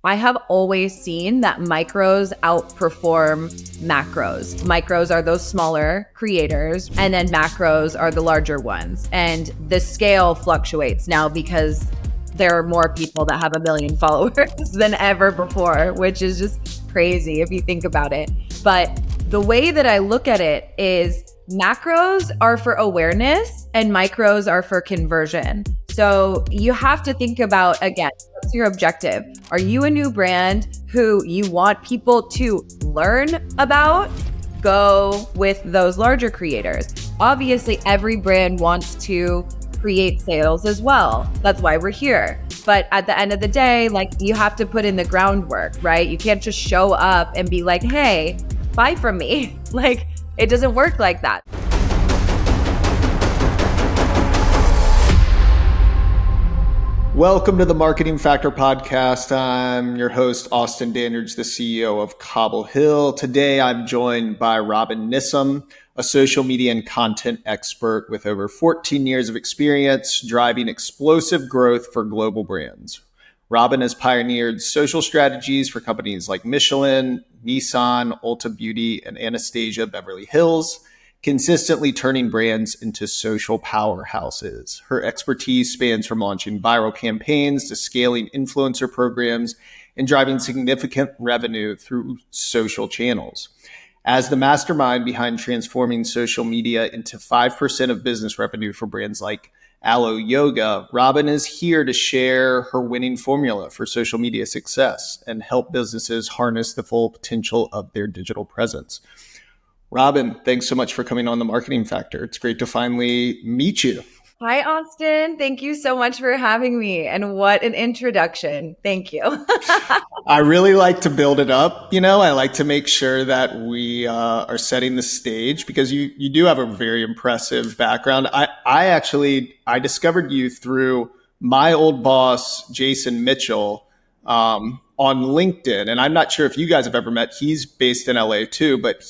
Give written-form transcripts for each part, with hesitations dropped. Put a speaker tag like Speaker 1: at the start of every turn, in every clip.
Speaker 1: I have always seen that micros outperform macros. Micros are those smaller creators, and then macros are the larger ones. And the scale fluctuates now because there are more people that have 1 million followers than ever before, which is just crazy if you think about it. But the way that I look at it is macros are for awareness and micros are for conversion. So you have to think about, again, what's your objective? Are you a new brand who you want people to learn about? Go with those larger creators. Obviously, every brand wants to create sales as well. That's why we're here. But at the end of the day, you have to put in the groundwork, right? You can't just show up and be like, hey, buy from me. It doesn't work like that.
Speaker 2: Welcome to the Marketing Factor podcast. I'm your host, Austin Dandridge, the CEO of Cobble Hill. Today, I'm joined by Robin Nissim, a social media and content expert with over 14 years of experience driving explosive growth for global brands. Robin has pioneered social strategies for companies like Michelin, Nissan, Ulta Beauty, and Anastasia Beverly Hills, consistently turning brands into social powerhouses. Her expertise spans from launching viral campaigns to scaling influencer programs and driving significant revenue through social channels. As the mastermind behind transforming social media into 5% of business revenue for brands like Alo Yoga, Robin is here to share her winning formula for social media success and help businesses harness the full potential of their digital presence. Robin, thanks so much for coming on the Marketing Factor. It's great to finally meet you.
Speaker 1: Hi, Austin. Thank you so much for having me. And what an introduction. Thank you.
Speaker 2: I really like to build it up. I like to make sure that we are setting the stage because you do have a very impressive background. I discovered you through my old boss, Jason Mitchell, on LinkedIn. And I'm not sure if you guys have ever met. He's based in LA too, but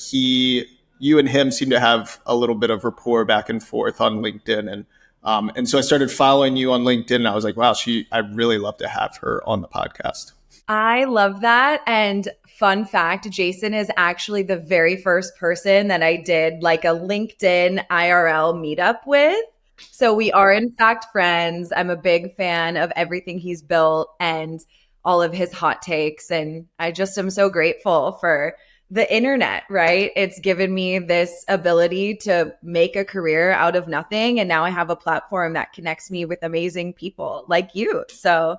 Speaker 2: you and him seem to have a little bit of rapport back and forth on LinkedIn. And so I started following you on LinkedIn and I was like, wow, I'd really love to have her on the podcast.
Speaker 1: I love that. And fun fact, Jason is actually the very first person that I did a LinkedIn IRL meetup with. So we are in fact friends. I'm a big fan of everything he's built and all of his hot takes. And I just am so grateful for the internet, right? It's given me this ability to make a career out of nothing. And now I have a platform that connects me with amazing people like you. So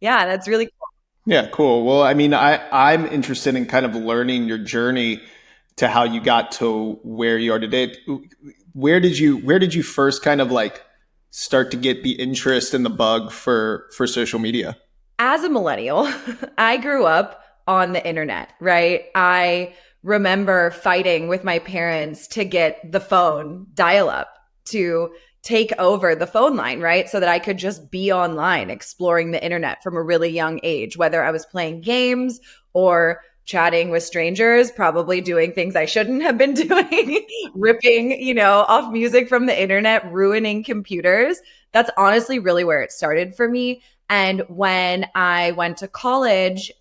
Speaker 1: yeah, that's really cool.
Speaker 2: Yeah, cool. Well, I'm interested in kind of learning your journey to how you got to where you are today. Where did you first kind of start to get the interest and the bug for social media?
Speaker 1: As a millennial, I grew up on the internet, right? I remember fighting with my parents to get the phone dial up to take over the phone line, right? So that I could just be online exploring the internet from a really young age, whether I was playing games or chatting with strangers, probably doing things I shouldn't have been doing, ripping, off music from the internet, ruining computers. That's honestly really where it started for me. And when I went to college,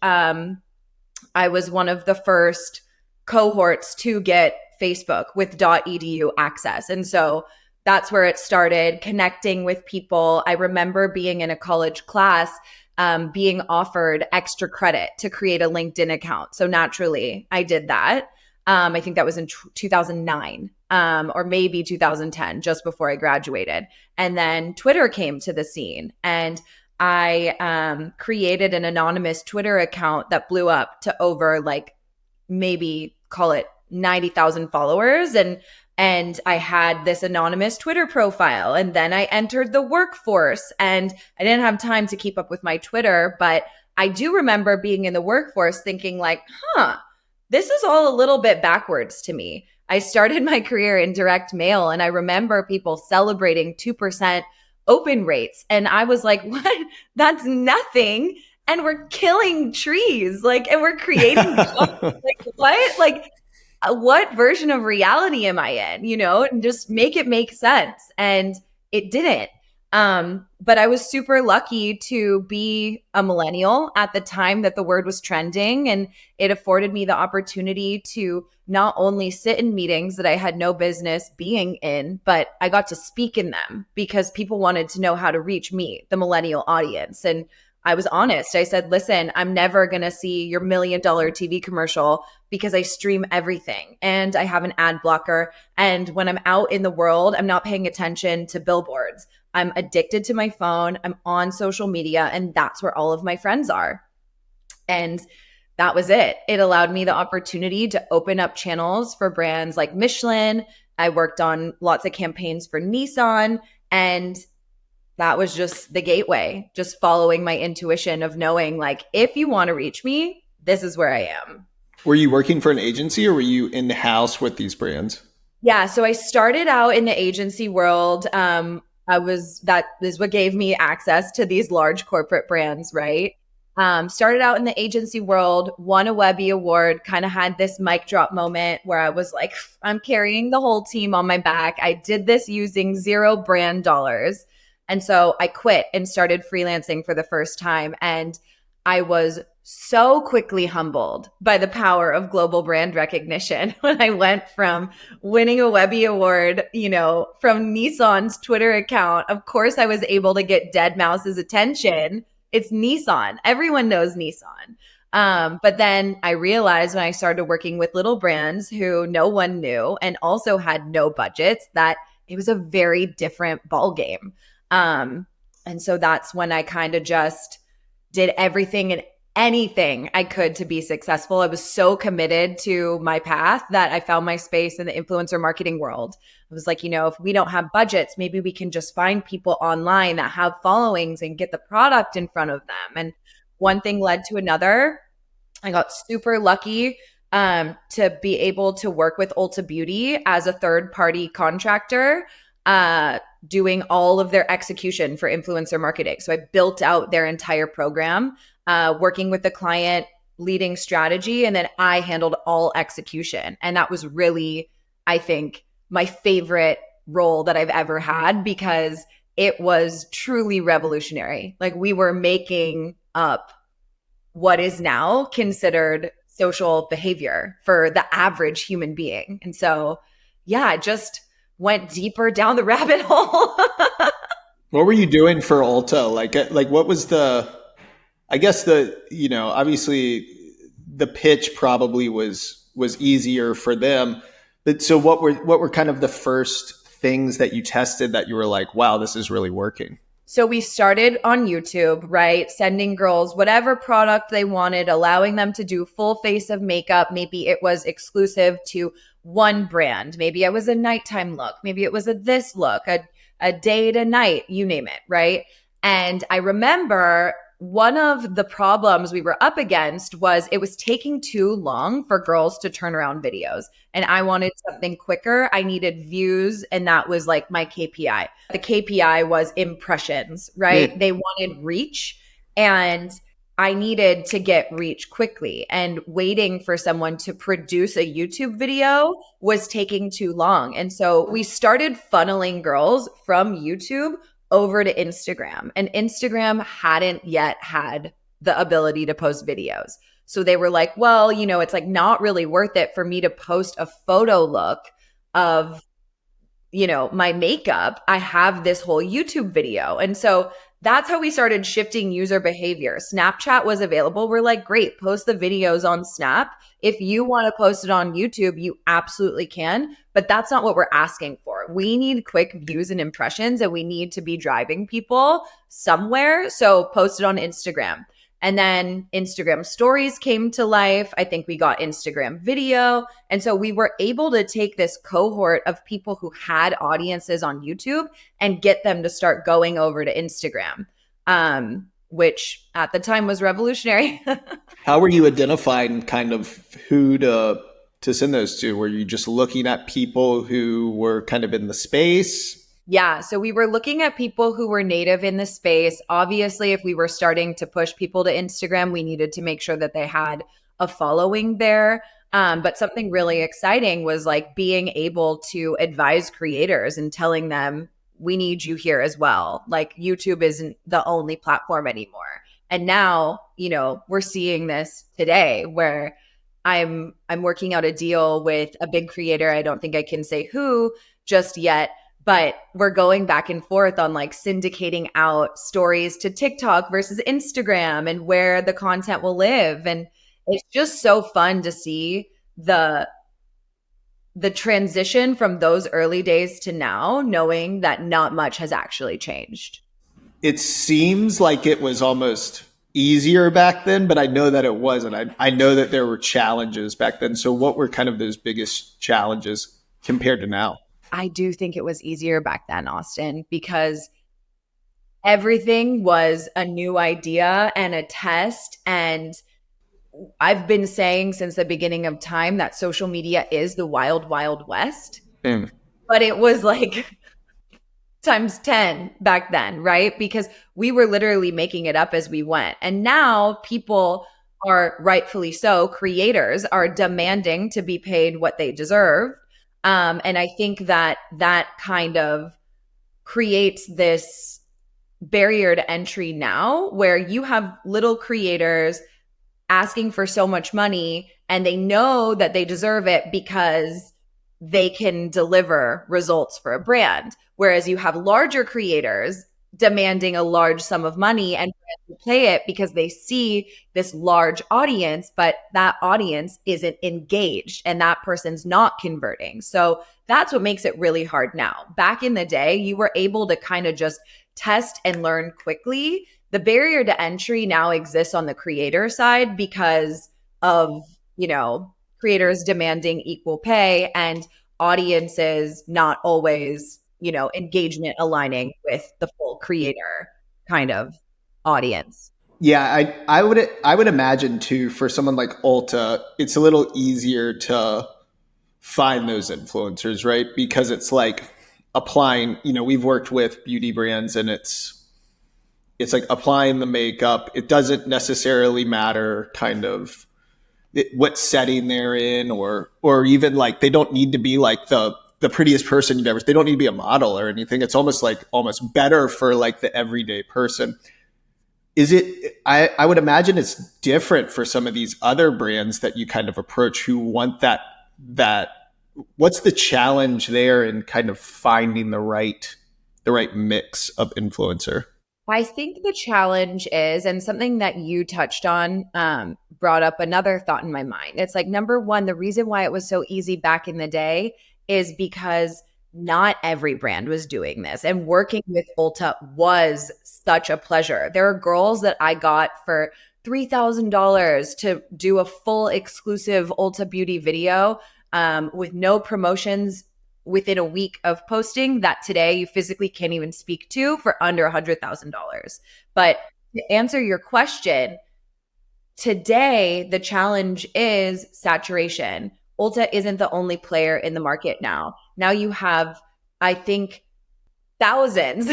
Speaker 1: I was one of the first cohorts to get Facebook with .edu access. And so that's where it started, connecting with people. I remember being in a college class, being offered extra credit to create a LinkedIn account. So naturally, I did that. I think that was in 2009 or maybe 2010, just before I graduated. And then Twitter came to the scene. And I created an anonymous Twitter account that blew up to over maybe call it 90,000 followers. And I had this anonymous Twitter profile. And then I entered the workforce and I didn't have time to keep up with my Twitter, but I do remember being in the workforce thinking this is all a little bit backwards to me. I started my career in direct mail and I remember people celebrating 2% open rates. And I was like, what? That's nothing. And we're killing trees, and we're creating what? What version of reality am I in, and just make it make sense. And it didn't. But I was super lucky to be a millennial at the time that the word was trending. And it afforded me the opportunity to not only sit in meetings that I had no business being in, but I got to speak in them because people wanted to know how to reach me, the millennial audience. And I was honest. I said, listen, I'm never going to see your $1 million TV commercial because I stream everything and I have an ad blocker. And when I'm out in the world, I'm not paying attention to billboards. I'm addicted to my phone. I'm on social media, and that's where all of my friends are. And that was it. It allowed me the opportunity to open up channels for brands like Michelin. I worked on lots of campaigns for Nissan, and that was just the gateway, just following my intuition of knowing, like, if you want to reach me, this is where I am.
Speaker 2: Were you working for an agency or were you in the house with these brands?
Speaker 1: Yeah, so I started out in the agency world. That is what gave me access to these large corporate brands, right? Started out in the agency world, won a Webby award, kind of had this mic drop moment where I was like, I'm carrying the whole team on my back. I did this using zero brand dollars. And so I quit and started freelancing for the first time. And I was so quickly humbled by the power of global brand recognition when I went from winning a Webby award, from Nissan's Twitter account. Of course, I was able to get Dead Mouse's attention. It's Nissan. Everyone knows Nissan. But then I realized when I started working with little brands who no one knew and also had no budgets that it was a very different ball game. And so that's when I kind of just did everything and anything I could to be successful. I was so committed to my path that I found my space in the influencer marketing world. I was like, if we don't have budgets, maybe we can just find people online that have followings and get the product in front of them. And one thing led to another. I got super lucky to be able to work with Ulta Beauty as a third-party contractor, doing all of their execution for influencer marketing. So I built out their entire program, working with the client, leading strategy, and then I handled all execution. And that was really, I think, my favorite role that I've ever had because it was truly revolutionary. Like we were making up what is now considered social behavior for the average human being. And so, yeah, it just went deeper down the rabbit hole.
Speaker 2: What were you doing for Ulta? Like what was I guess obviously the pitch probably was easier for them. But so what were kind of the first things that you tested that you were like, wow, this is really working?
Speaker 1: So we started on YouTube, right? Sending girls whatever product they wanted, allowing them to do full face of makeup. Maybe it was exclusive to one brand. Maybe it was a nighttime look. Maybe it was this look, a day to night, you name it, right? And I remember one of the problems we were up against was it was taking too long for girls to turn around videos. And I wanted something quicker. I needed views, and that was like my KPI. The KPI was impressions, right? They wanted reach, and I needed to get reach quickly. And waiting for someone to produce a YouTube video was taking too long. And so we started funneling girls from YouTube over to Instagram. And Instagram hadn't yet had the ability to post videos. So they were like, well, it's like not really worth it for me to post a photo look of, my makeup. I have this whole YouTube video. And so that's how we started shifting user behavior. Snapchat was available. We're like, great, post the videos on Snap. If you want to post it on YouTube, you absolutely can. But that's not what we're asking for. We need quick views and impressions, and we need to be driving people somewhere. So post it on Instagram. And then Instagram stories came to life. I think we got Instagram video. And so we were able to take this cohort of people who had audiences on YouTube and get them to start going over to Instagram, which at the time was revolutionary.
Speaker 2: How were you identifying kind of who to send those to? Were you just looking at people who were kind of in the space?
Speaker 1: Yeah. So we were looking at people who were native in the space. Obviously, if we were starting to push people to Instagram, we needed to make sure that they had a following there. But something really exciting was like being able to advise creators and telling them we need you here as well. Like YouTube isn't the only platform anymore. And now, we're seeing this today where I'm working out a deal with a big creator. I don't think I can say who just yet, but we're going back and forth on like syndicating out stories to TikTok versus Instagram and where the content will live. And it's just so fun to see the transition from those early days to now, knowing that not much has actually changed.
Speaker 2: It seems like it was almost easier back then, but I know that it wasn't. I know that there were challenges back then. So what were kind of those biggest challenges compared to now?
Speaker 1: I do think it was easier back then, Austin, because everything was a new idea and a test. And I've been saying since the beginning of time that social media is the wild, wild west.
Speaker 2: Mm.
Speaker 1: But it was like times 10 back then, right? Because we were literally making it up as we went. And now people are rightfully so, creators are demanding to be paid what they deserve. And I think that that kind of creates this barrier to entry now where you have little creators asking for so much money and they know that they deserve it because they can deliver results for a brand. Whereas you have larger creators demanding a large sum of money and brands pay it because they see this large audience, but that audience isn't engaged and that person's not converting. So that's what makes it really hard now. Back in the day, you were able to kind of just test and learn quickly. The barrier to entry now exists on the creator side because of, creators demanding equal pay and audiences not always, engagement aligning with the full creator kind of audience.
Speaker 2: Yeah, I would imagine too for someone like Ulta, it's a little easier to find those influencers, right? Because it's like applying, we've worked with beauty brands and it's like applying the makeup. It doesn't necessarily matter kind of what setting they're in or even like they don't need to be like the prettiest person you've ever, they don't need to be a model or anything. It's almost better for like the everyday person. Is it, I would imagine it's different for some of these other brands that you kind of approach who want that, what's the challenge there in kind of finding the right mix of influencer?
Speaker 1: I think the challenge is, and something that you touched on brought up another thought in my mind. It's like, number one, the reason why it was so easy back in the day is because not every brand was doing this. And working with Ulta was such a pleasure. There are girls that I got for $3,000 to do a full exclusive Ulta Beauty video with no promotions within a week of posting that today you physically can't even speak to for under $100,000. But to answer your question, today the challenge is saturation. Ulta isn't the only player in the market now. Now you have, I think, thousands,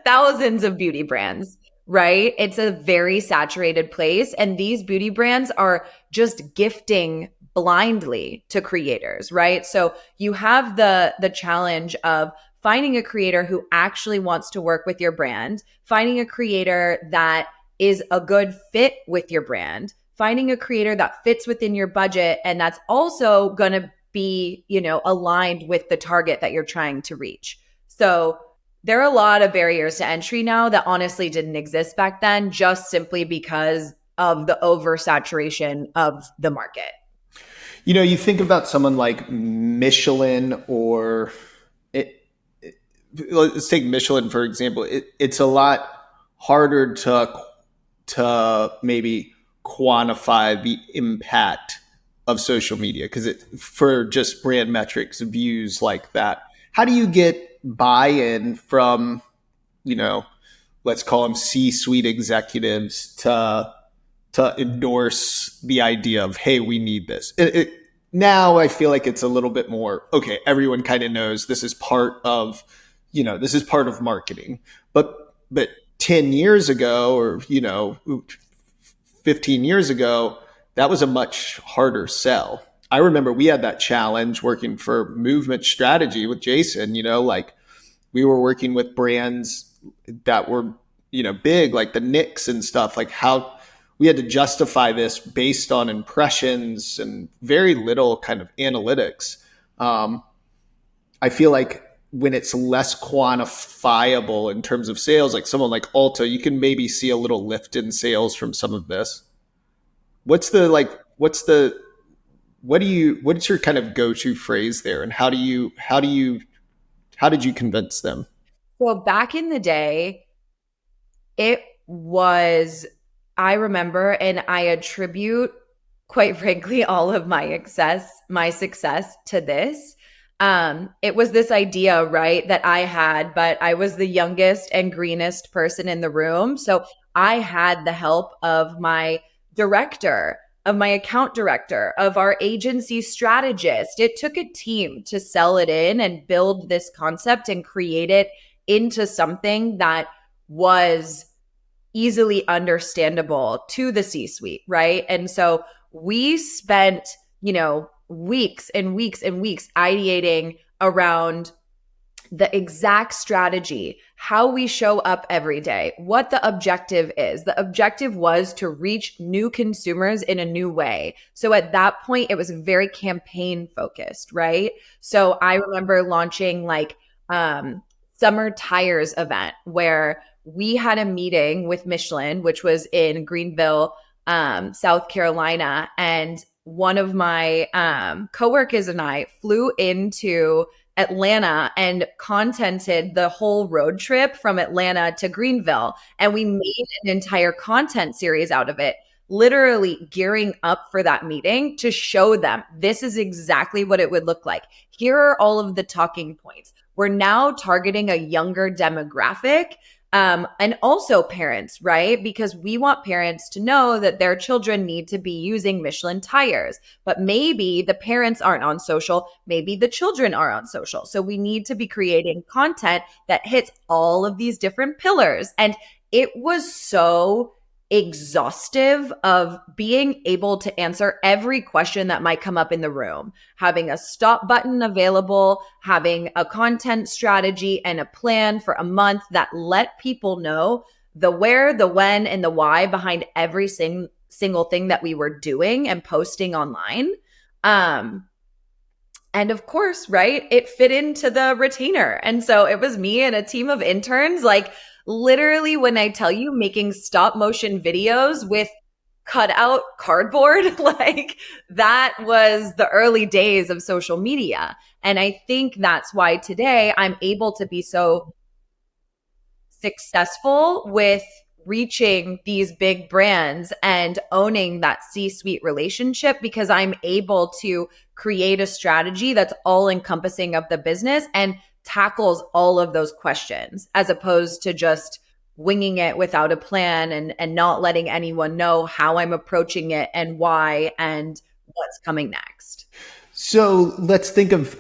Speaker 1: thousands of beauty brands, right? It's a very saturated place. And these beauty brands are just gifting blindly to creators, right? So you have the challenge of finding a creator who actually wants to work with your brand, finding a creator that is a good fit with your brand, finding a creator that fits within your budget and that's also going to be, aligned with the target that you're trying to reach. So there are a lot of barriers to entry now that honestly didn't exist back then, just simply because of the oversaturation of the market.
Speaker 2: You think about someone like Michelin let's take Michelin, for example. It's a lot harder to maybe quantify the impact of social media because for just brand metrics, views like that. How do you get buy-in from, let's call them C-suite executives to endorse the idea of, hey, we need this? Now I feel like it's a little bit more, okay, everyone kind of knows this is part of, this is part of marketing. But 10 years ago or, 15 years ago, that was a much harder sell. I remember we had that challenge working for movement strategy with Jason, we we were working with brands that were, big, like the Knicks and stuff, like how we had to justify this based on impressions and very little kind of analytics. I feel like when it's less quantifiable in terms of sales, like someone like Ulta, you can maybe see a little lift in sales from some of this. What's the like? What's your kind of go-to phrase there, and how did you convince them?
Speaker 1: Well, back in the day, it was, I remember, and I attribute, quite frankly, all of my success to this. It was this idea, right, that I had, but I was the youngest and greenest person in the room. So I had the help of my director, of my account director, of our agency strategist. It took a team to sell it in and build this concept and create it into something that was easily understandable to the C suite, right? And so we spent, weeks and weeks and weeks ideating around the exact strategy, how we show up every day, what the objective is. The objective was to reach new consumers in a new way. So at that point, it was very campaign focused, right? So I remember launching summer tires event where we had a meeting with Michelin, which was in Greenville, South Carolina, and one of my coworkers and I flew into Atlanta and contented the whole road trip from Atlanta to Greenville. And we made an entire content series out of it, literally gearing up for that meeting to show them this is exactly what it would look like. Here are all of the talking points. We're now targeting a younger demographic. And also parents, right? Because we want parents to know that their children need to be using Michelin tires, but maybe the parents aren't on social, maybe the children are on social. So we need to be creating content that hits all of these different pillars. And it was so exhaustive of being able to answer every question that might come up in the room, having a stop button available, having a content strategy and a plan for a month that let people know the where, the when, and the why behind every single thing that we were doing and posting online. And of course, right, it fit into the retainer. And so it was me and a team of interns, like literally, when I tell you, making stop motion videos with cut out cardboard, like that was the early days of social media. And I think that's why today I'm able to be so successful with reaching these big brands and owning that C-suite relationship, because I'm able to create a strategy that's all encompassing of the business and tackles all of those questions, as opposed to just winging it without a plan and not letting anyone know how I'm approaching it and why and what's coming next.
Speaker 2: So let's think of,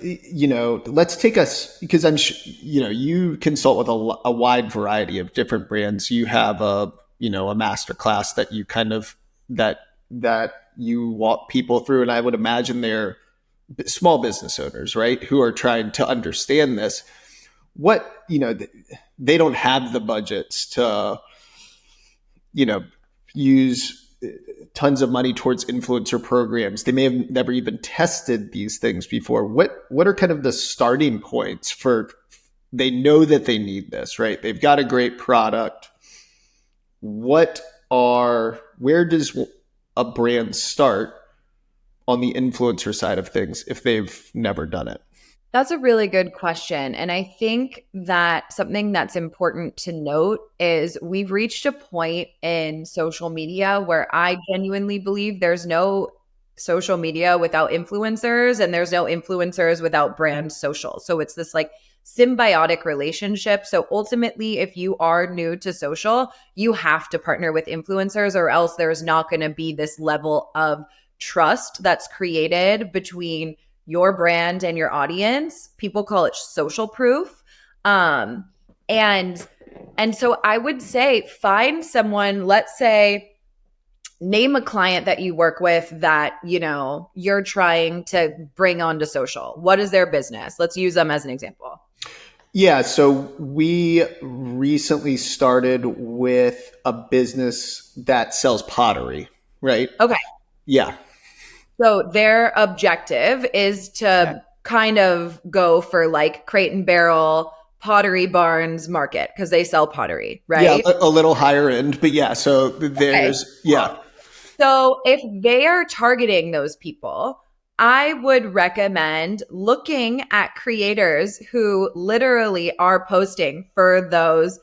Speaker 2: let's take us, because you consult with a wide variety of different brands. You have a master class that you kind of, that you walk people through. And I would imagine they're small business owners, right? Who are trying to understand this. They don't have the budgets to, use tons of money towards influencer programs. They may have never even tested these things before. What are kind of the starting points for, they know that they need this, right? They've got a great product. Where does a brand start on the influencer side of things if they've never done it?
Speaker 1: That's a really good question. And I think that something that's important to note is we've reached a point in social media where I genuinely believe there's no social media without influencers and there's no influencers without brand social. So it's this like symbiotic relationship. So ultimately, if you are new to social, you have to partner with influencers, or else there's not going to be this level of trust that's created between your brand and your audience. People call it social proof. And so I would say find someone, let's say, name a client that you work with that, you're trying to bring onto social. What is their business? Let's use them as an example.
Speaker 2: Yeah, so we recently started with a business that sells pottery, right?
Speaker 1: Okay.
Speaker 2: Yeah.
Speaker 1: So their objective is to kind of go for like Crate and Barrel, Pottery Barns market because they sell pottery,
Speaker 2: Yeah,
Speaker 1: right?
Speaker 2: a little higher end, but yeah, so
Speaker 1: Okay.
Speaker 2: there's, yeah.
Speaker 1: So if they are targeting those people, I would recommend looking at creators who literally are posting for those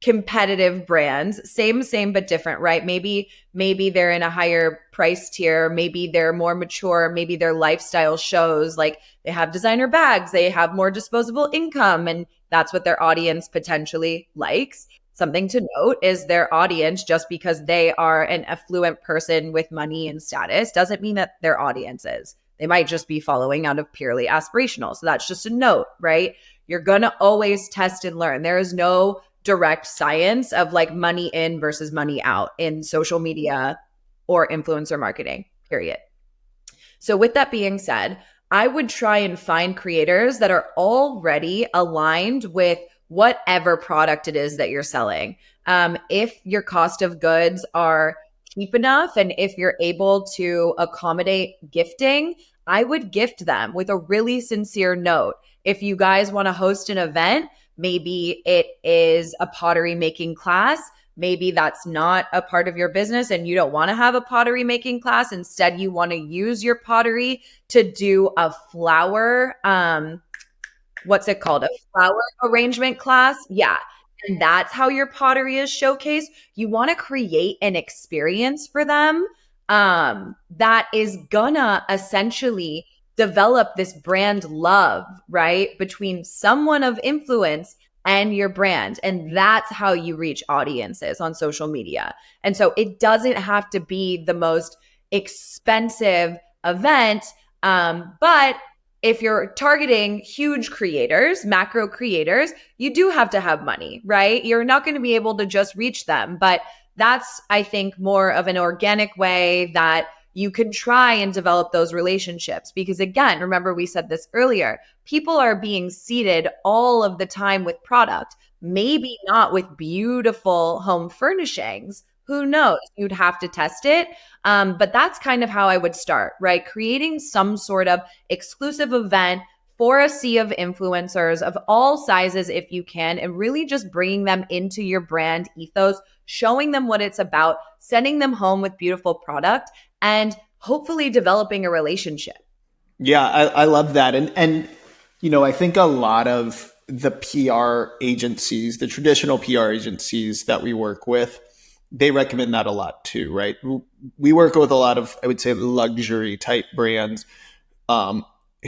Speaker 1: competitive brands, same but different, right? Maybe they're in a higher price tier, maybe they're more mature, maybe their lifestyle shows like they have designer bags, they have more disposable income, and that's what their audience potentially likes. Something to note is their audience, just because they are an affluent person with money and status doesn't mean that their audience is. They might just be following out of purely aspirational. So that's just a note, right? You're going to always test and learn. There is no direct science of like money in versus money out in social media or influencer marketing, period. So, with that being said, I would try and find creators that are already aligned with whatever product it is that you're selling. If your cost of goods are cheap enough and if you're able to accommodate gifting, I would gift them with a really sincere note. If you guys want to host an event, maybe it is a pottery making class. Maybe that's not a part of your business and you don't want to have a pottery making class. Instead, you want to use your pottery to do a flower, what's it called? A flower arrangement class. Yeah. And that's how your pottery is showcased. You want to create an experience for them that is gonna essentially develop this brand love, right? Between someone of influence and your brand. And that's how you reach audiences on social media. And so it doesn't have to be the most expensive event. But if you're targeting huge creators, macro creators, you do have to have money, right? You're not going to be able to just reach them. But that's, I think, more of an organic way that you can try and develop those relationships. Because again, remember we said this earlier, people are being seeded all of the time with product, maybe not with beautiful home furnishings. Who knows? You'd have to test it. But that's kind of how I would start, right? Creating some sort of exclusive event for a sea of influencers of all sizes, if you can, and really just bringing them into your brand ethos, showing them what it's about, sending them home with beautiful product, and hopefully developing a relationship.
Speaker 2: Yeah, I love that. And I think a lot of the PR agencies, the traditional PR agencies that we work with, they recommend that a lot too, right? We work with a lot of, I would say, luxury type brands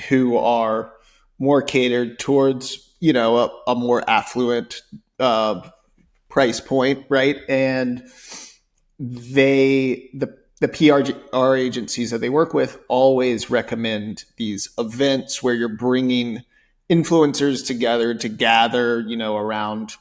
Speaker 2: who are more catered towards, a more affluent price point, right? And the PR agencies that they work with always recommend these events where you're bringing influencers together to gather, around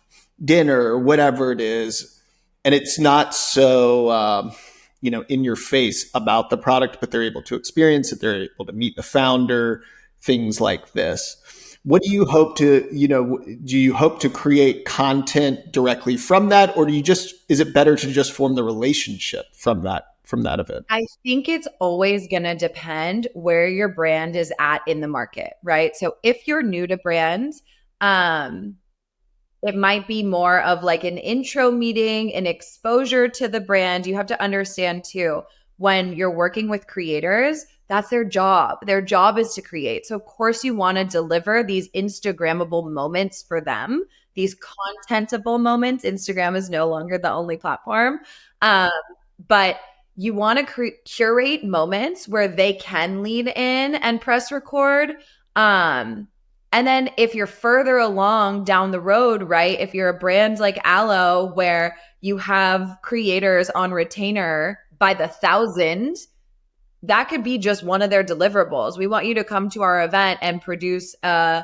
Speaker 2: dinner or whatever it is, and it's not so in your face about the product, but they're able to experience it. They're able to meet the founder, things like this. What do you hope to, do you hope to create content directly from that, or is it better to just form the relationship from that event?
Speaker 1: I think it's always going to depend where your brand is at in the market, right? So if you're new to brands, it might be more of like an intro meeting, an exposure to the brand. You have to understand too, when you're working with creators, that's their job. Their job is to create. So, of course, you want to deliver these Instagrammable moments for them, these contentable moments. Instagram is no longer the only platform. Um, but you want to curate moments where they can lean in and press record. And then if you're further along down the road, right? If you're a brand like Aloe, where you have creators on retainer by the thousand, that could be just one of their deliverables. We want you to come to our event and produce a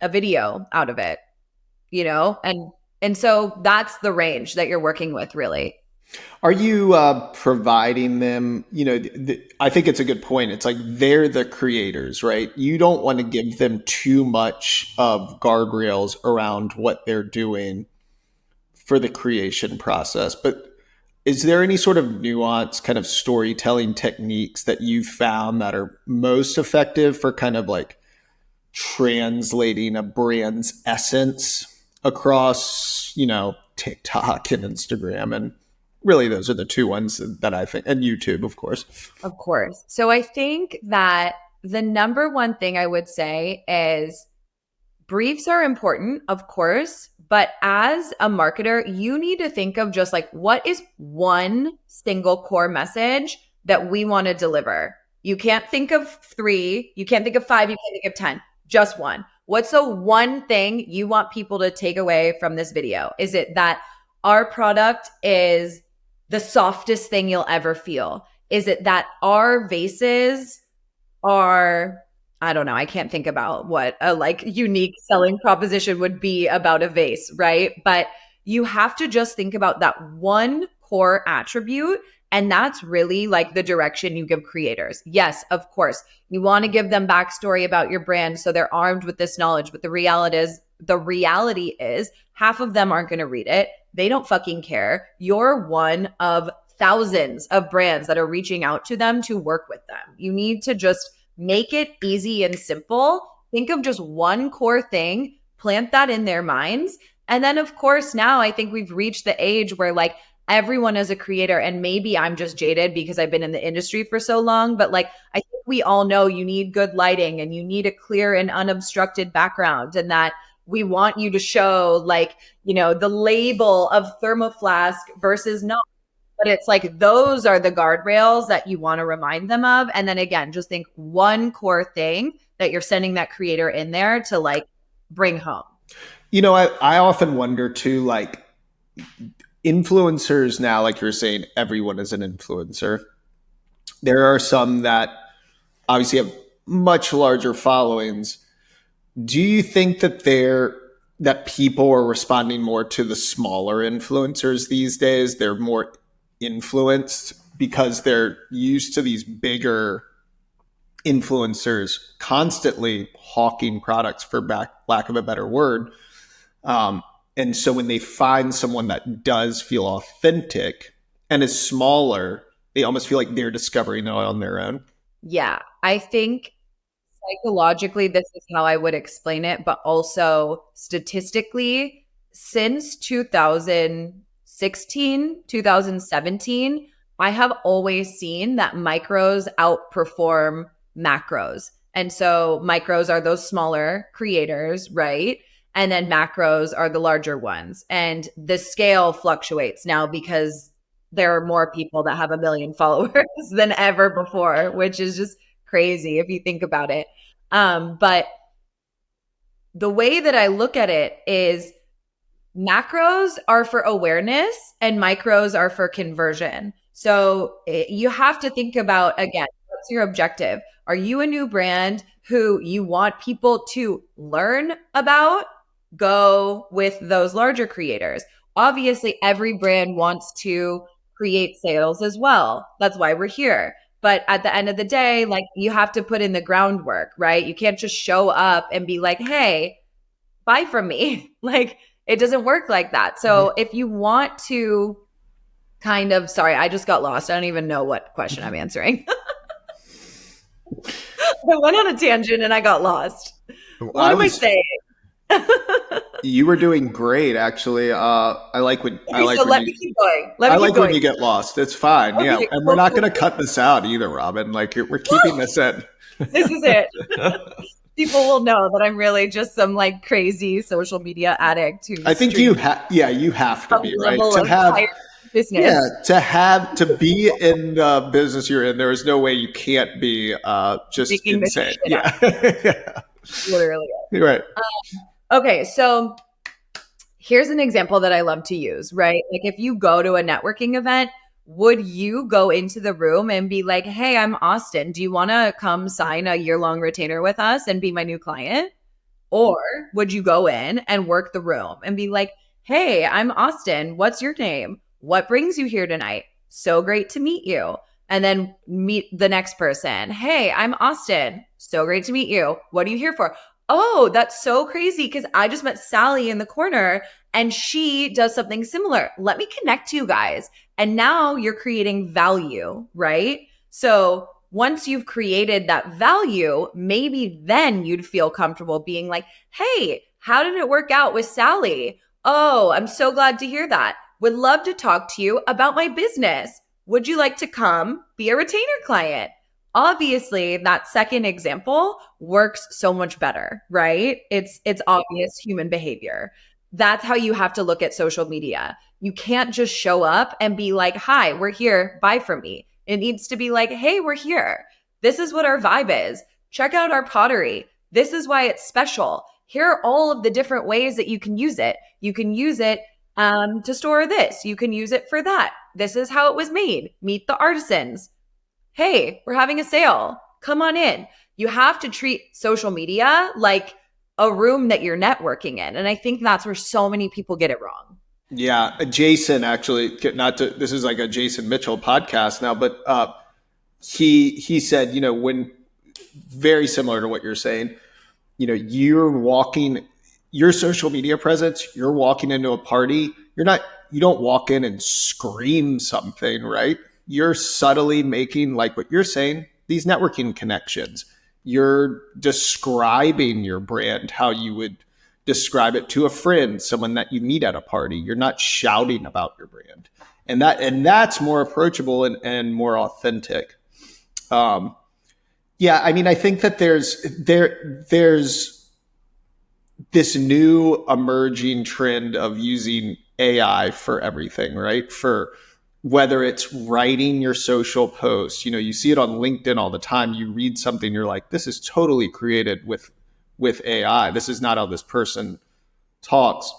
Speaker 1: video out of it, and so that's the range that you're working with, really.
Speaker 2: Are you providing them? I think it's a good point. It's like they're the creators, right? You don't want to give them too much of guardrails around what they're doing for the creation process. But is there any sort of nuance, kind of storytelling techniques that you've found that are most effective for kind of like translating a brand's essence across, TikTok and Instagram? And really, those are the two ones that I think, and YouTube, of course.
Speaker 1: Of course. So I think that the number one thing I would say is briefs are important, of course, but as a marketer, you need to think of just like what is one single core message that we want to deliver. You can't think of three, you can't think of five, you can't think of 10, just one. What's the one thing you want people to take away from this video? Is it that our product is the softest thing you'll ever feel? Is it that our vases are, I don't know, I can't think about what a like unique selling proposition would be about a vase, right? But you have to just think about that one core attribute. And that's really like the direction you give creators. Yes, of course, you want to give them backstory about your brand so they're armed with this knowledge. But the reality is half of them aren't going to read it. They don't fucking care. You're one of thousands of brands that are reaching out to them to work with them. You need to just make it easy and simple. Think of just one core thing, plant that in their minds. And then, of course, now I think we've reached the age where like everyone is a creator, and maybe I'm just jaded because I've been in the industry for so long, but like I think we all know you need good lighting and you need a clear and unobstructed background, and that we want you to show like, the label of thermoflask versus not. But it's like those are the guardrails that you want to remind them of. And then again, just think one core thing that you're sending that creator in there to like bring home.
Speaker 2: I often wonder too, like influencers now, like you're saying, everyone is an influencer. There are some that obviously have much larger followings. Do you think that people are responding more to the smaller influencers these days? They're more influenced because they're used to these bigger influencers constantly hawking products, for lack of a better word. And so when they find someone that does feel authentic and is smaller, they almost feel like they're discovering it on their own.
Speaker 1: Yeah, I think psychologically, this is how I would explain it, but also statistically, since 2016, 2017, I have always seen that micros outperform macros. And so micros are those smaller creators, right? And then macros are the larger ones. And the scale fluctuates now because there are more people that have a million followers than ever before, which is just crazy if you think about it. But the way that I look at it is macros are for awareness and micros are for conversion. So you have to think about, again, what's your objective? Are you a new brand who you want people to learn about? Go with those larger creators. Obviously, every brand wants to create sales as well. That's why we're here. But at the end of the day, like you have to put in the groundwork, right? You can't just show up and be like, hey, buy from me. Like it doesn't work like that. So if you want to sorry, I just got lost. I don't even know what question I'm answering. I went on a tangent and I got lost. What am I saying?
Speaker 2: You were doing great, actually. I like when
Speaker 1: Let me keep going.
Speaker 2: When you get lost. It's fine. Okay, yeah, and we're not going to cut this out either, Robin. Like we're keeping this in.
Speaker 1: This is it. People will know that I'm really just some like crazy social media addict.
Speaker 2: I think you have to be, right? To have business. Yeah, to be in the business you're in, there is no way you can't be just making insane. Yeah. Yeah.
Speaker 1: Literally.
Speaker 2: You're right.
Speaker 1: Okay, so here's an example that I love to use, right? Like if you go to a networking event, would you go into the room and be like, hey, I'm Austin. Do you want to come sign a year-long retainer with us and be my new client? Or would you go in and work the room and be like, hey, I'm Austin. What's your name? What brings you here tonight? So great to meet you. And then meet the next person. Hey, I'm Austin. So great to meet you. What are you here for? Oh, that's so crazy because I just met Sally in the corner and she does something similar. Let me connect you guys. And now you're creating value, right? So once you've created that value, maybe then you'd feel comfortable being like, hey, how did it work out with Sally? Oh, I'm so glad to hear that. Would love to talk to you about my business. Would you like to come be a retainer client? Obviously, that second example works so much better, right? It's obvious human behavior. That's how you have to look at social media. You can't just show up and be like, "Hi, we're here. Buy from me." It needs to be like, "Hey, we're here. This is what our vibe is. Check out our pottery. This is why it's special. Here are all of the different ways that you can use it. You can use it to store this. You can use it for that. This is how it was made. Meet the artisans. Hey, we're having a sale. Come on in." You have to treat social media like a room that you're networking in. And I think that's where so many people get it wrong.
Speaker 2: Yeah, Jason actually, not to, this is like a Jason Mitchell podcast now, but he said, when, very similar to what you're saying, you're walking your social media presence, you're walking into a party, you don't walk in and scream something, right? You're subtly making, like what you're saying, these networking connections. You're describing your brand how you would describe it to a friend, someone that you meet at a party. You're not shouting about your brand. And that's more approachable and more authentic. Yeah, I mean, I think that there's this new emerging trend of using AI for everything, right? For whether it's writing your social posts, you see it on LinkedIn all the time. You read something, you're like, this is totally created with AI. This is not how this person talks.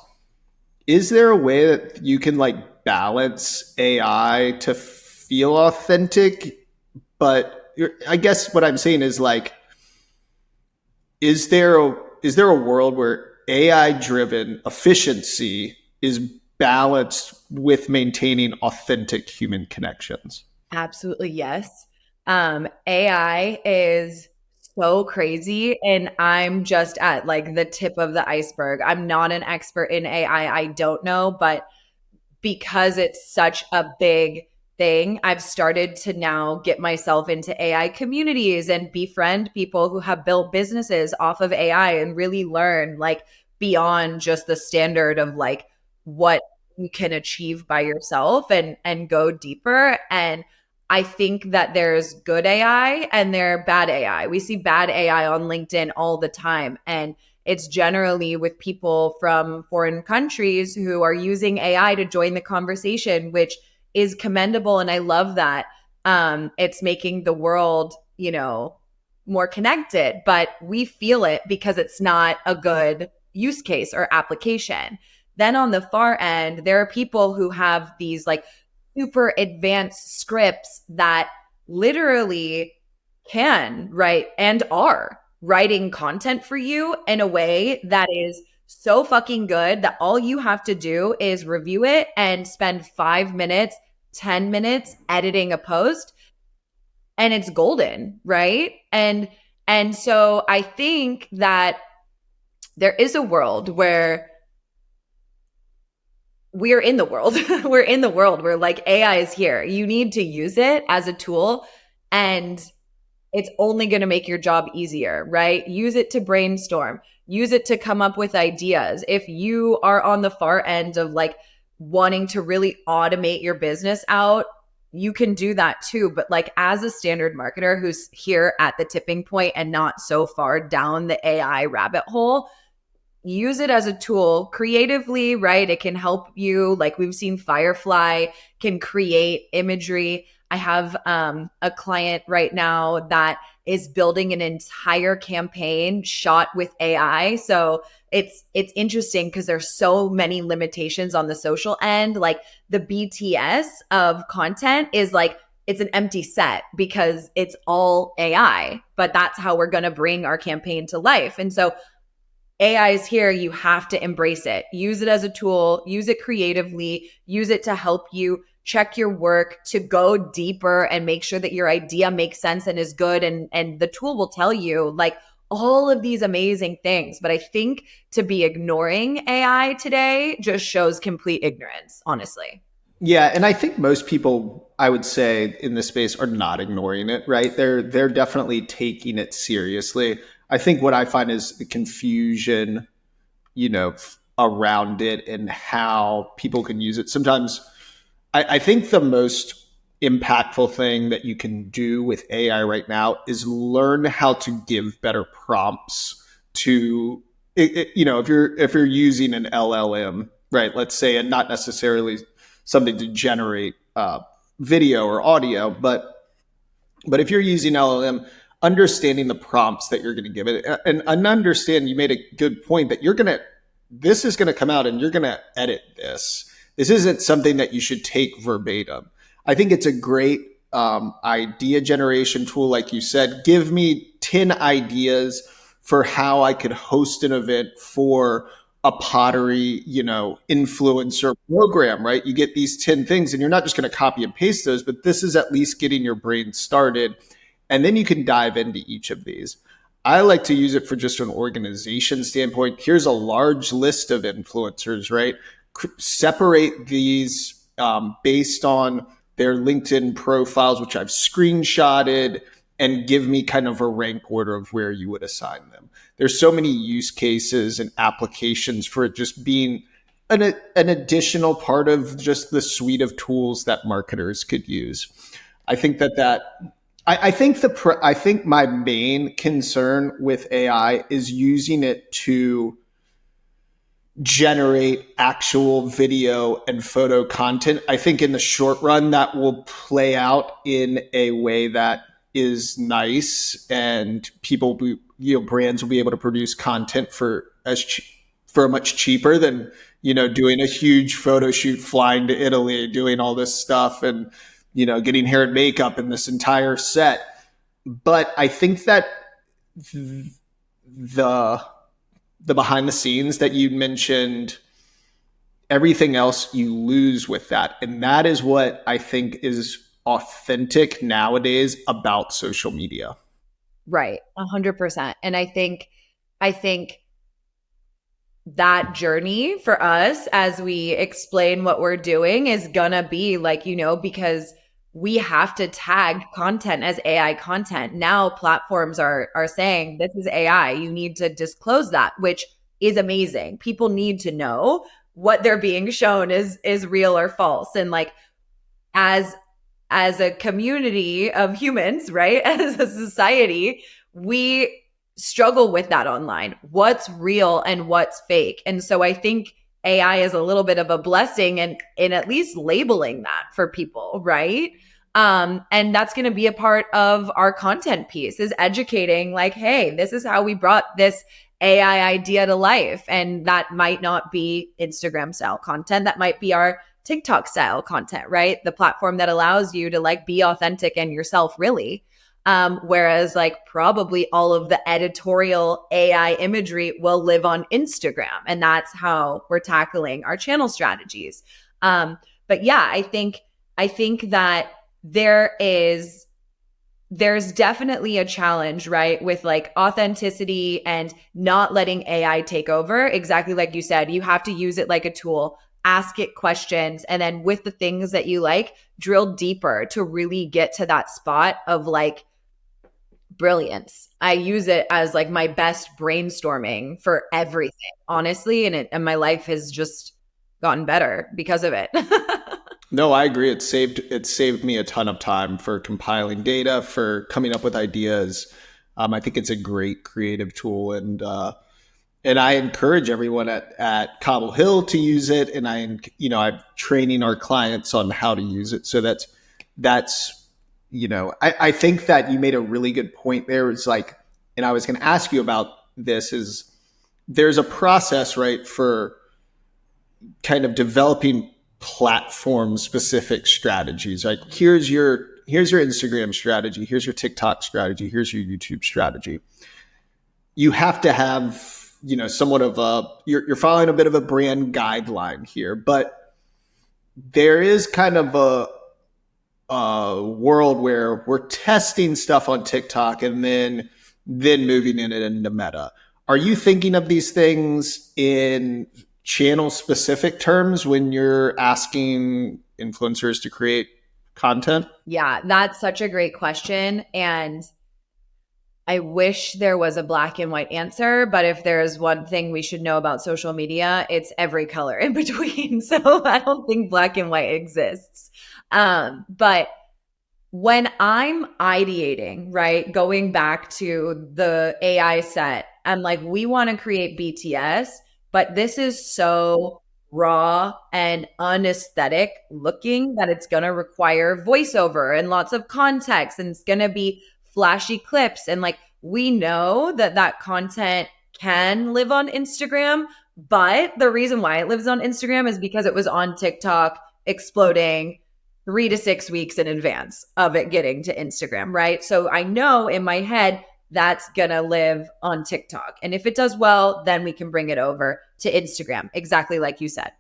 Speaker 2: Is there a way that you can like balance AI to feel authentic? But I guess what I'm saying is like, is there a world where AI driven efficiency is balanced with maintaining authentic human connections?
Speaker 1: Absolutely, yes. AI is so crazy, and I'm just at like the tip of the iceberg. I'm not an expert in AI. I don't know, but because it's such a big thing, I've started to now get myself into AI communities and befriend people who have built businesses off of AI and really learn like beyond just the standard of like what you can achieve by yourself and go deeper. And I think that there's good AI and there bad AI. We see bad AI on LinkedIn all the time, and it's generally with people from foreign countries who are using AI to join the conversation, which is commendable. And I love that. It's making the world, more connected, but we feel it because it's not a good use case or application. Then on the far end, there are people who have these like super advanced scripts that literally can write and are writing content for you in a way that is so fucking good that all you have to do is review it and spend 5 minutes, 10 minutes editing a post and it's golden, right? And so I think that there is a world where we're in the world. We're in the world where like AI is here. You need to use it as a tool and it's only going to make your job easier, right? Use it to brainstorm, use it to come up with ideas. If you are on the far end of like wanting to really automate your business out, you can do that too. But like as a standard marketer who's here at the tipping point and not so far down the AI rabbit hole, use it as a tool creatively, right? It can help you. Like we've seen Firefly can create imagery. I have a client right now that is building an entire campaign shot with AI. So it's interesting because there's so many limitations on the social end. Like the BTS of content is like it's an empty set because it's all AI, but that's how we're going to bring our campaign to life. And so AI is here. You have to embrace it. Use it as a tool, use it creatively, use it to help you check your work, to go deeper and make sure that your idea makes sense and is good. And the tool will tell you like all of these amazing things. But I think to be ignoring AI today just shows complete ignorance, honestly.
Speaker 2: Yeah, and I think most people, I would say, in this space are not ignoring it, right? They're definitely taking it seriously. I think what I find is the confusion, around it and how people can use it. Sometimes I think the most impactful thing that you can do with AI right now is learn how to give better prompts to if you're using an LLM, right? Let's say, and not necessarily something to generate video or audio, but if you're using LLM, understanding the prompts that you're going to give it, and understand, you made a good point that this is going to come out and you're going to edit this. This isn't something that you should take verbatim. I think it's a great idea generation tool. Like you said, give me 10 ideas for how I could host an event for a pottery, influencer program, right? You get these 10 things and you're not just going to copy and paste those, but this is at least getting your brain started. And then you can dive into each of these. I like to use it for just an organization standpoint. Here's a large list of influencers, right? Separate these based on their LinkedIn profiles, which I've screenshotted, and give me kind of a rank order of where you would assign them. There's so many use cases and applications for it just being an additional part of just the suite of tools that marketers could use. I think I think my main concern with AI is using it to generate actual video and photo content. I think in the short run that will play out in a way that is nice, and brands will be able to produce content for much cheaper than doing a huge photo shoot, flying to Italy, doing all this stuff, and getting hair and makeup and this entire set. But I think that the behind the scenes that you mentioned, everything else you lose with that. And that is what I think is authentic nowadays about social media.
Speaker 1: Right. 100%. And I think that journey for us as we explain what we're doing is gonna be like, because we have to tag content as AI content. Now platforms are saying this is AI. You need to disclose that, which is amazing. People need to know what they're being shown is real or false. And like as as a community of humans, right? As a society, we struggle with that online. What's real and what's fake? And so I think AI is a little bit of a blessing in at least labeling that for people, right? And that's going to be a part of our content piece, is educating like, hey, this is how we brought this AI idea to life. And that might not be Instagram style content. That might be our TikTok style content, right? The platform that allows you to like be authentic and yourself, really. Whereas like probably all of the editorial AI imagery will live on Instagram. And that's how we're tackling our channel strategies. But yeah, I think that there's definitely a challenge, right? With like authenticity and not letting AI take over. Exactly like you said, you have to use it like a tool, ask it questions, and then with the things that you like, drill deeper to really get to that spot of like brilliance. I use it as like my best brainstorming for everything, honestly, and my life has just gotten better because of it.
Speaker 2: No, I agree. It saved me a ton of time for compiling data, for coming up with ideas. I think it's a great creative tool, and I encourage everyone at Cobble Hill to use it. And I'm training our clients on how to use it. So that's I think that you made a really good point there. It's like, and I was going to ask you about this, is there's a process, right, for kind of developing platform specific strategies. Like here's your Instagram strategy, here's your TikTok strategy, here's your YouTube strategy. You have to have somewhat of you're following a bit of a brand guideline here, but there is kind of a world where we're testing stuff on TikTok and then moving it into Meta. Are you thinking of these things in channel specific terms when you're asking influencers to create content?
Speaker 1: Yeah, that's such a great question. And I wish there was a black and white answer, but if there's one thing we should know about social media, it's every color in between. So I don't think black and white exists. But when I'm ideating, right, going back to the AI set, I'm like, we want to create BTS, but this is so raw and unesthetic looking that it's going to require voiceover and lots of context, and it's going to be flashy clips. And like, we know that that content can live on Instagram, but the reason why it lives on Instagram is because it was on TikTok exploding 3 to 6 weeks in advance of it getting to Instagram, right? So I know in my head that's gonna live on TikTok. And if it does well, then we can bring it over to Instagram, exactly like you said.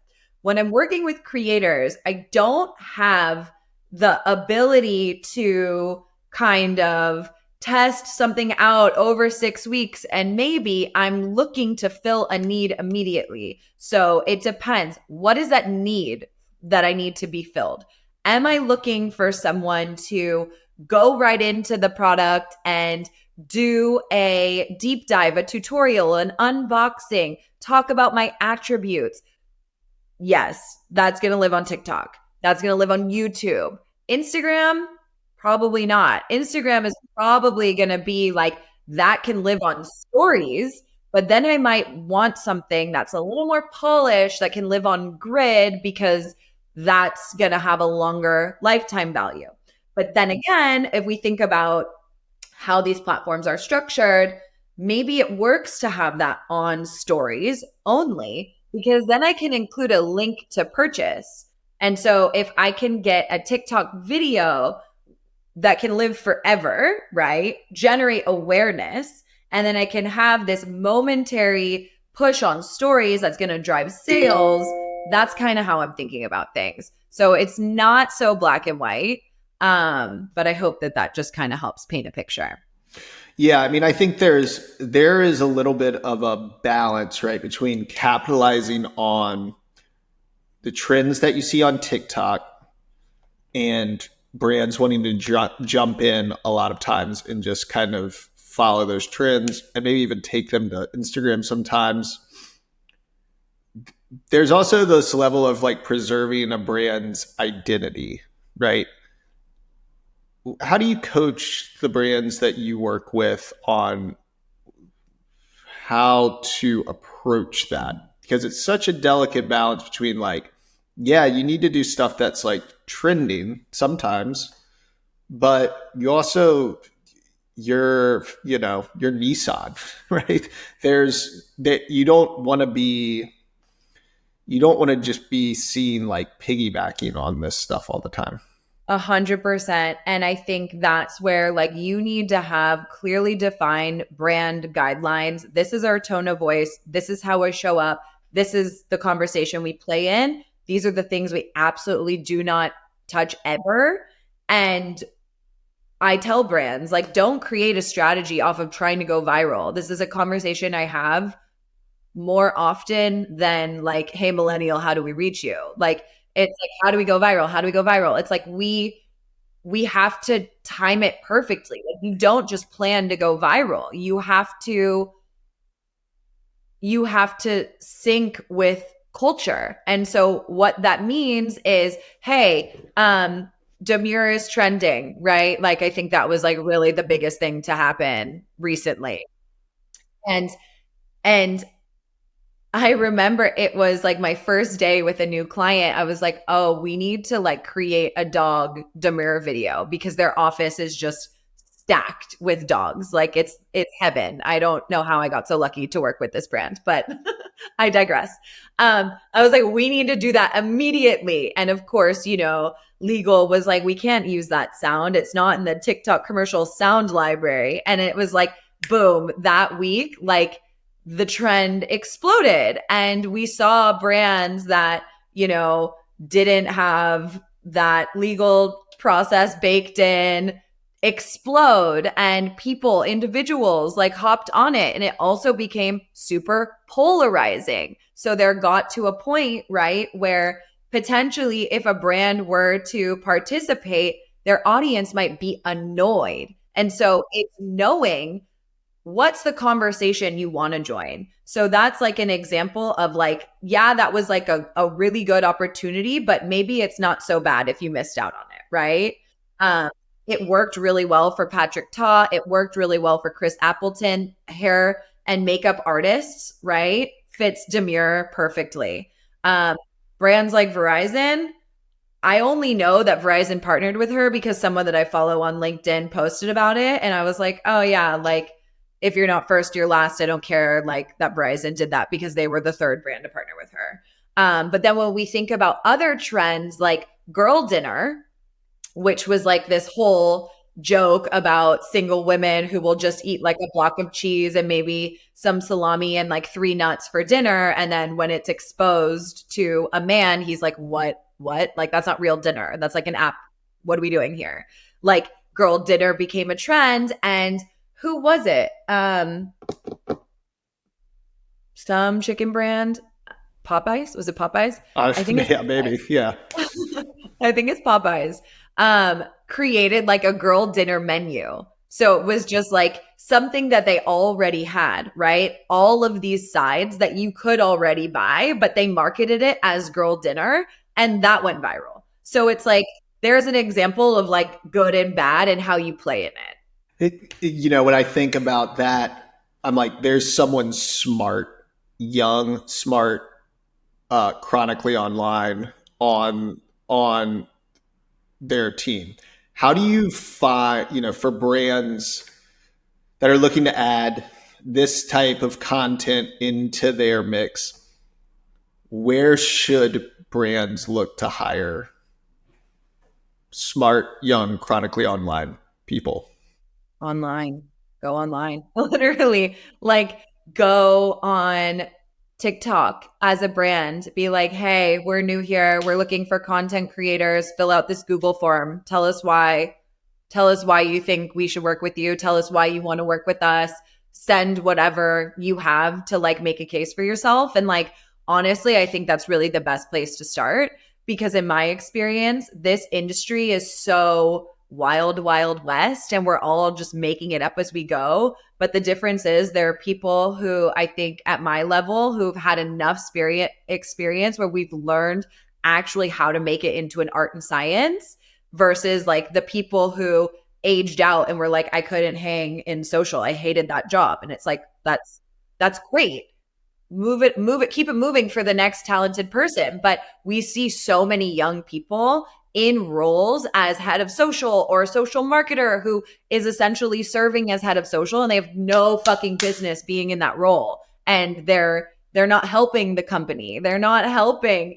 Speaker 1: When I'm working with creators, I don't have the ability to kind of test something out over 6 weeks, and maybe I'm looking to fill a need immediately. So it depends. What is that need that I need to be filled? Am I looking for someone to go right into the product and do a deep dive, a tutorial, an unboxing, talk about my attributes? Yes, that's going to live on TikTok. That's going to live on YouTube. Instagram, probably not. Instagram is probably going to be like, that can live on stories, but then I might want something that's a little more polished that can live on grid because that's going to have a longer lifetime value. But then again, if we think about how these platforms are structured, maybe it works to have that on stories only, because then I can include a link to purchase. And so if I can get a TikTok video that can live forever, right? Generate awareness, and then I can have this momentary push on stories that's going to drive sales. That's kind of how I'm thinking about things. So it's not so black and white, but I hope that that just kind of helps paint a picture.
Speaker 2: Yeah, I mean, I think there is a little bit of a balance, right, between capitalizing on the trends that you see on TikTok and brands wanting to jump in a lot of times and just kind of follow those trends and maybe even take them to Instagram sometimes. There's also this level of like preserving a brand's identity, right? How do you coach the brands that you work with on how to approach that? Because it's such a delicate balance between like, yeah, you need to do stuff that's like trending sometimes, but you also you're Nissan, right? There's that you don't want to just be seen like piggybacking on this stuff all the time.
Speaker 1: 100%. And I think that's where like you need to have clearly defined brand guidelines. This is our tone of voice. This is how I show up. This is the conversation we play in. These are the things we absolutely do not touch ever. And I tell brands, like, don't create a strategy off of trying to go viral. This is a conversation I have more often than like, hey, millennial, how do we reach you? Like, it's like, how do we go viral? How do we go viral? It's like we have to time it perfectly. Like, you don't just plan to go viral. You have to sync with culture. And so what that means is, hey, demure is trending, right? Like, I think that was like really the biggest thing to happen recently. And I remember it was like my first day with a new client. I was like, oh, we need to like create a dog demure video because their office is just stacked with dogs. Like it's heaven. I don't know how I got so lucky to work with this brand, but I digress. I was like, we need to do that immediately. And of course, legal was like, we can't use that sound. It's not in the TikTok commercial sound library. And it was like, boom, that week, like the trend exploded. And we saw brands that, didn't have that legal process baked in explode, and people, individuals like hopped on it, and it also became super polarizing. So there got to a point, right, where potentially if a brand were to participate, their audience might be annoyed. And so it's knowing what's the conversation you want to join. So that's like an example of like, yeah, that was like a really good opportunity, but maybe it's not so bad if you missed out on it, right? Um, it worked really well for Patrick Ta. It worked really well for Chris Appleton, hair and makeup artists, right? Fits Demure perfectly. Um, Brands like Verizon, I only know that Verizon partnered with her because someone that I follow on LinkedIn posted about it. And I was like, oh, yeah, like if you're not first, you're last. I don't care. Like that Verizon did that because they were the third brand to partner with her. But then when we think about other trends like girl dinner, which was like this whole joke about single women who will just eat like a block of cheese and maybe some salami and like 3 nuts for dinner. And then when it's exposed to a man, he's like, what? Like, that's not real dinner. That's like an app. What are we doing here? Like, girl dinner became a trend. And who was it? Some chicken brand. Popeyes? Was it Popeyes? I think it's
Speaker 2: Yeah, maybe. Yeah.
Speaker 1: I think it's Popeyes, created like a girl dinner menu. So it was just like something that they already had, right? All of these sides that you could already buy, but they marketed it as girl dinner, and that went viral. So it's like there's an example of like good and bad and how you play in it.
Speaker 2: When I think about that, I'm like, there's someone smart, young, smart, chronically online on their team. How do you find, for brands that are looking to add this type of content into their mix, where should brands look to hire smart, young, chronically online people?
Speaker 1: Online. Go online. Literally, like go on TikTok as a brand. Be like, hey, we're new here. We're looking for content creators. Fill out this Google form. Tell us why. Tell us why you think we should work with you. Tell us why you want to work with us. Send whatever you have to like make a case for yourself. And like, honestly, I think that's really the best place to start because in my experience, this industry is so wild, wild west, and we're all just making it up as we go. But the difference is there are people who I think at my level who've had enough experience where we've learned actually how to make it into an art and science versus like the people who aged out and were like, I couldn't hang in social. I hated that job. And it's like, that's great. Move it, keep it moving for the next talented person. But we see so many young people in roles as head of social or a social marketer who is essentially serving as head of social, and they have no fucking business being in that role. And they're not helping the company. They're not helping,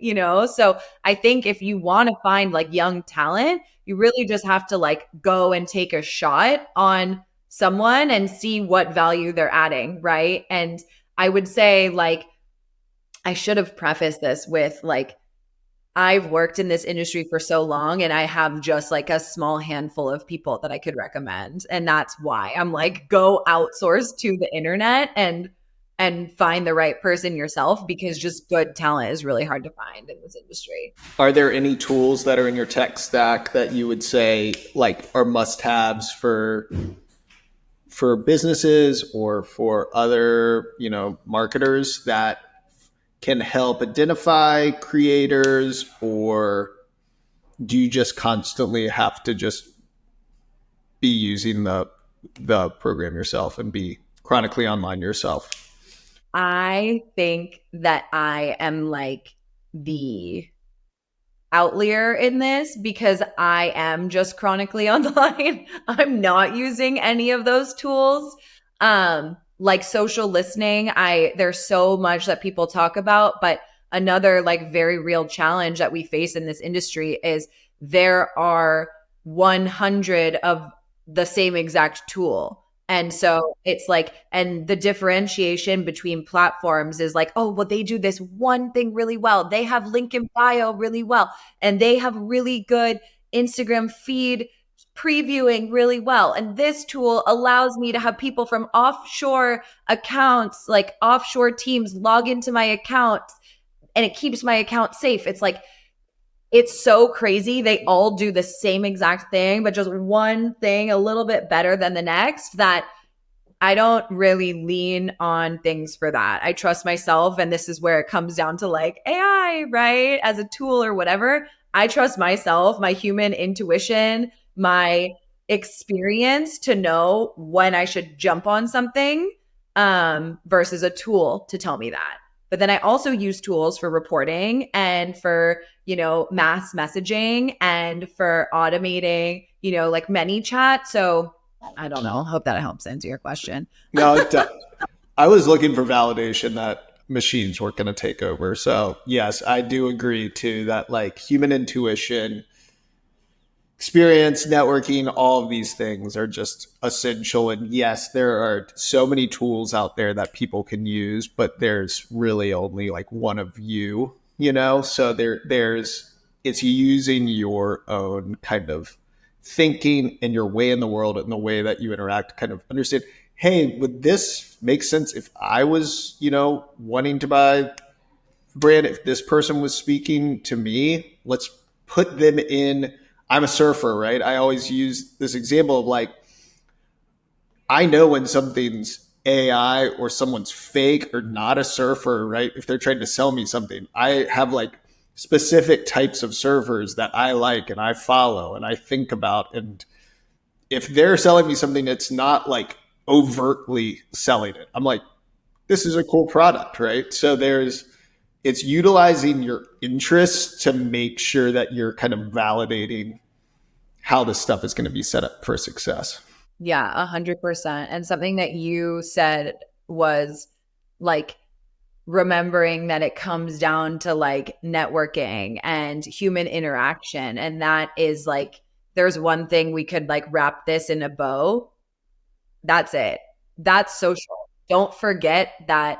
Speaker 1: So I think if you want to find like young talent, you really just have to like go and take a shot on someone and see what value they're adding, right? And I would say like I should have prefaced this with like I've worked in this industry for so long and I have just like a small handful of people that I could recommend. And that's why I'm like, go outsource to the internet and find the right person yourself because just good talent is really hard to find in this industry.
Speaker 2: Are there any tools that are in your tech stack that you would say like are must-haves for businesses or for other, marketers that can help identify creators, or do you just constantly have to just be using the program yourself and be chronically online yourself?
Speaker 1: I think that I am like the outlier in this because I am just chronically online. I'm not using any of those tools. Like social listening, there's so much that people talk about, but another like very real challenge that we face in this industry is there are 100 of the same exact tool. And so it's like, and the differentiation between platforms is like, oh, well, they do this one thing really well. They have link in bio really well. And they have really good Instagram feed previewing really well. And this tool allows me to have people from offshore accounts, like offshore teams, log into my account and it keeps my account safe. It's like, it's so crazy. They all do the same exact thing, but just one thing a little bit better than the next that I don't really lean on things for that. I trust myself. And this is where it comes down to like AI, right? As a tool or whatever. I trust myself, my human intuition, my experience to know when I should jump on something versus a tool to tell me that. But then I also use tools for reporting and for, mass messaging and for automating, like ManyChat. So I don't know. Hope that helps answer your question.
Speaker 2: No, I was looking for validation that machines weren't going to take over. So yes, I do agree too that like human intuition, experience, networking, all of these things are just essential. And yes, there are so many tools out there that people can use, but there's really only like one of you, So there's it's using your own kind of thinking and your way in the world and the way that you interact to kind of understand, hey, would this make sense if I was, wanting to buy brand, if this person was speaking to me, let's put them in. I'm a surfer, right? I always use this example of like, I know when something's AI or someone's fake or not a surfer, right? If they're trying to sell me something, I have like specific types of surfers that I like and I follow and I think about. And if they're selling me something that's not like overtly selling it, I'm like, this is a cool product, right? So it's utilizing your interests to make sure that you're kind of validating how this stuff is going to be set up for success.
Speaker 1: Yeah, 100%. And something that you said was like remembering that it comes down to like networking and human interaction. And that is like, there's one thing we could like wrap this in a bow. That's it. That's social. Don't forget that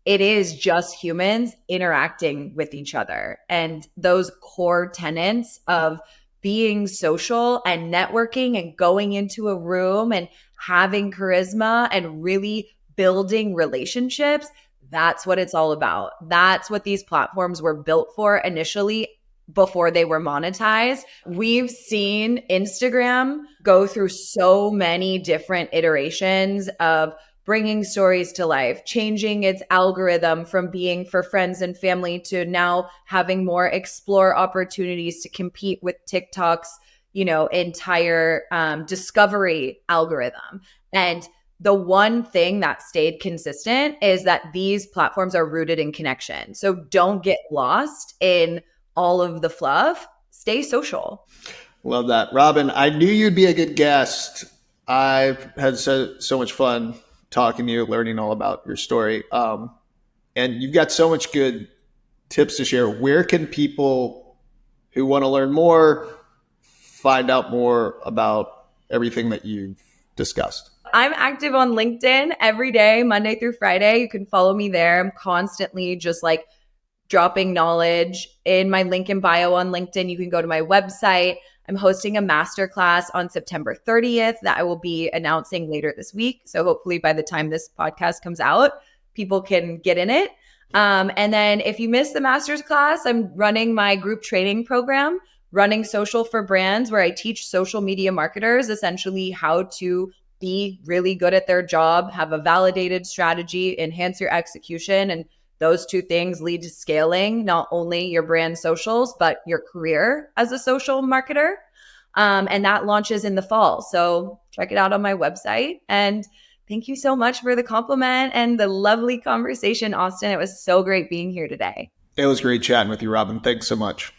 Speaker 1: it is just humans interacting with each other. And those core tenets of being social and networking and going into a room and having charisma and really building relationships, that's what it's all about. That's what these platforms were built for initially before they were monetized. We've seen Instagram go through so many different iterations of bringing stories to life, changing its algorithm from being for friends and family to now having more explore opportunities to compete with TikTok's, entire discovery algorithm. And the one thing that stayed consistent is that these platforms are rooted in connection. So don't get lost in all of the fluff. Stay social.
Speaker 2: Love that. Robin, I knew you'd be a good guest. I've had so much fun talking to you, learning all about your story. And you've got so much good tips to share. Where can people who want to learn more find out more about everything that you've discussed?
Speaker 1: I'm active on LinkedIn every day, Monday through Friday. You can follow me there. I'm constantly just like dropping knowledge in my link in bio on LinkedIn. You can go to my website. I'm hosting a masterclass on September 30th that I will be announcing later this week. So hopefully by the time this podcast comes out, people can get in it. And then if you missed the master's class, I'm running my group training program, Running Social for Brands, where I teach social media marketers essentially how to be really good at their job, have a validated strategy, enhance your execution, and those two things lead to scaling not only your brand socials, but your career as a social marketer. And that launches in the fall. So check it out on my website. And thank you so much for the compliment and the lovely conversation, Austin. It was so great being here today.
Speaker 2: It was great chatting with you, Robin. Thanks so much.